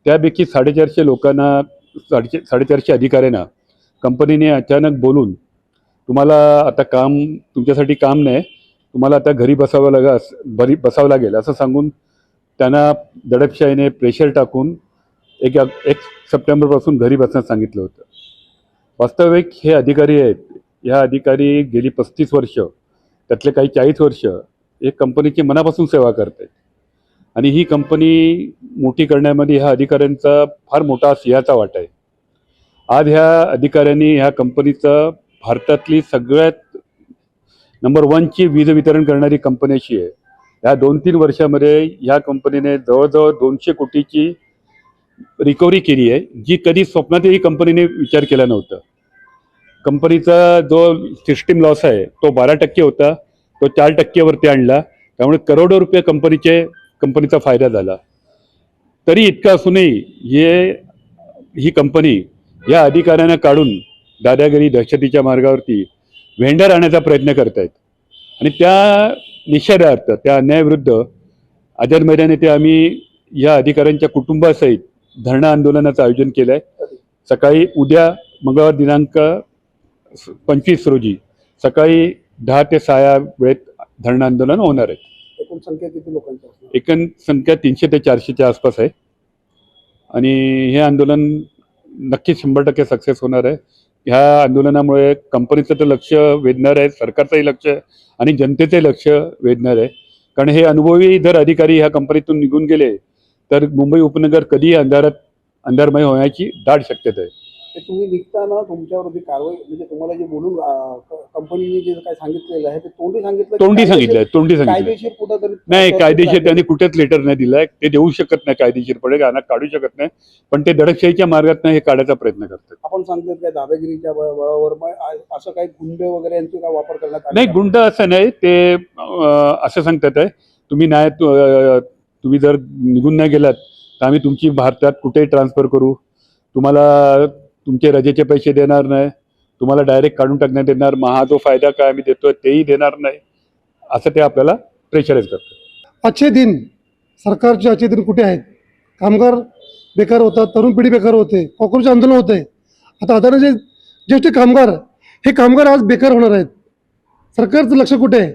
त्यापैकी 450 लोकांना 450 अधिकाऱ्यांना कंपनीने अचानक बोलून तुम्हाला आता तुमच्यासाठी काम नाही, तुम्हाला आता घरी बसावं लागेल असं सांगून त्यांना दडपशाहीने प्रेशर टाकून एक सप्टेंबरपासून घरी बसण्यास सांगितलं होतं. वास्तविक हे अधिकारी आहेत, ह्या अधिकारी गेली 35 वर्ष, त्यातले काही 40 वर्ष हे कंपनीची मनापासून सेवा करत आहेत आणि ही कंपनी मोठी करण्यामध्ये ह्या अधिकाऱ्यांचा फार मोठा सिंहाचा वाटा आहे. आज ह्या अधिकाऱ्यांनी ह्या कंपनीचं भारतातली सगळ्यात नंबर 1ची वीज वितरण करणारी कंपनी अशी आहे. ह्या 2-3 वर्षामध्ये ह्या कंपनीने जवळजवळ 200 कोटीची रिकव्हरी केली आहे, जी कधी स्वप्नातही कंपनीने विचार केला नव्हता. कंपनीचा जो सिस्टीम लॉस आहे तो 12% होता, तो 4%वरती आणला. त्यामुळे करोडो रुपये कंपनीचा फायदा झाला. तरी इतकं असूनही ही कंपनी या अधिकाऱ्यांना काढून दादागिरी दहशतीच्या मार्गावरती व्हेंडर आणण्याचा प्रयत्न करत आहेत आणि त्या निषेधार्थ, त्या अन्यायाविरुद्ध आझाद मैदान येथे आम्ही या अधिकाऱ्यांच्या कुटुंबासहित धरणं आंदोलनाचं आयोजन केलं आहे. सकाळी उद्या मंगळवार दिनांक 25 रोजी सकाळी 10 ते 6 वेळेत धरणं आंदोलन होणार आहे. एकूण संख्या किती लोकांची असणार? एकूण संख्या 300 ते 400च्या आसपास आहे आणि हे आंदोलन नक्कीच 100% सक्सेस होणार आहे. ह्या आंदोलनामुळे कंपनीचं तर लक्ष वेधणार आहे, सरकारचंही लक्ष आणि जनतेचंही लक्ष वेधणार आहे. कारण हे अनुभवी जर अधिकारी ह्या कंपनीतून निघून गेले तर मुंबई उपनगर कधीही अंधारमय होण्याची दाट शक्यता आहे. ते तुम्ही निघताना तुमच्यावर जी कारवाई, म्हणजे तुम्हाला जे बोलून कंपनीने जे काय सांगितलेलं आहे ते तोंडी सांगितलं कायदेशीर कुठंतरी नाही, कायदेशीर त्यांनी कुठेच लेटर नाही दिलाय. ते देऊ शकत नाही कायदेशीरपणे, गाणं काढू शकत नाही, पण ते दडपशाहीच्या मार्गातून हे काढायचा प्रयत्न करतात. आपण सांगतो काय दादागिरीच्या बळावर असं काही गुंड वगैरे यांचा काय वापर करण्यात आला? नाही, गुंड असं नाही, ते असं सांगतात आहे तुम्ही जर निघून नाही गेलात तर आम्ही तुमची भारतात कुठेही ट्रान्सफर करू, तुम्हाला तुमचे रजेचे पैसे देणार नाही, तुम्हाला डायरेक्ट काढून टाकण्यात येणार, हा जो फायदा काय आम्ही देतोय तेही देणार नाही, असं ते आपल्याला प्रेशराईज करतात. अच्छे दिन, सरकारचे अच्छे दिन कुठे आहेत? कामगार बेकार होतात, तरुण पिढी बेकार होते, कॉक्रोच आंदोलन होते. आता अदानीचे ज्येष्ठ कामगार, हे कामगार आज बेकार होणार आहेत. सरकारचं लक्ष कुठे आहे?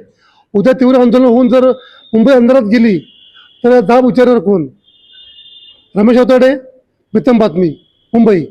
उद्या तीव्र आंदोलन होऊन जर मुंबई अंधारात गेली तर दाब विचारणार कोण? रमेश अवताडे, प्रीतम बातमी, मुंबई.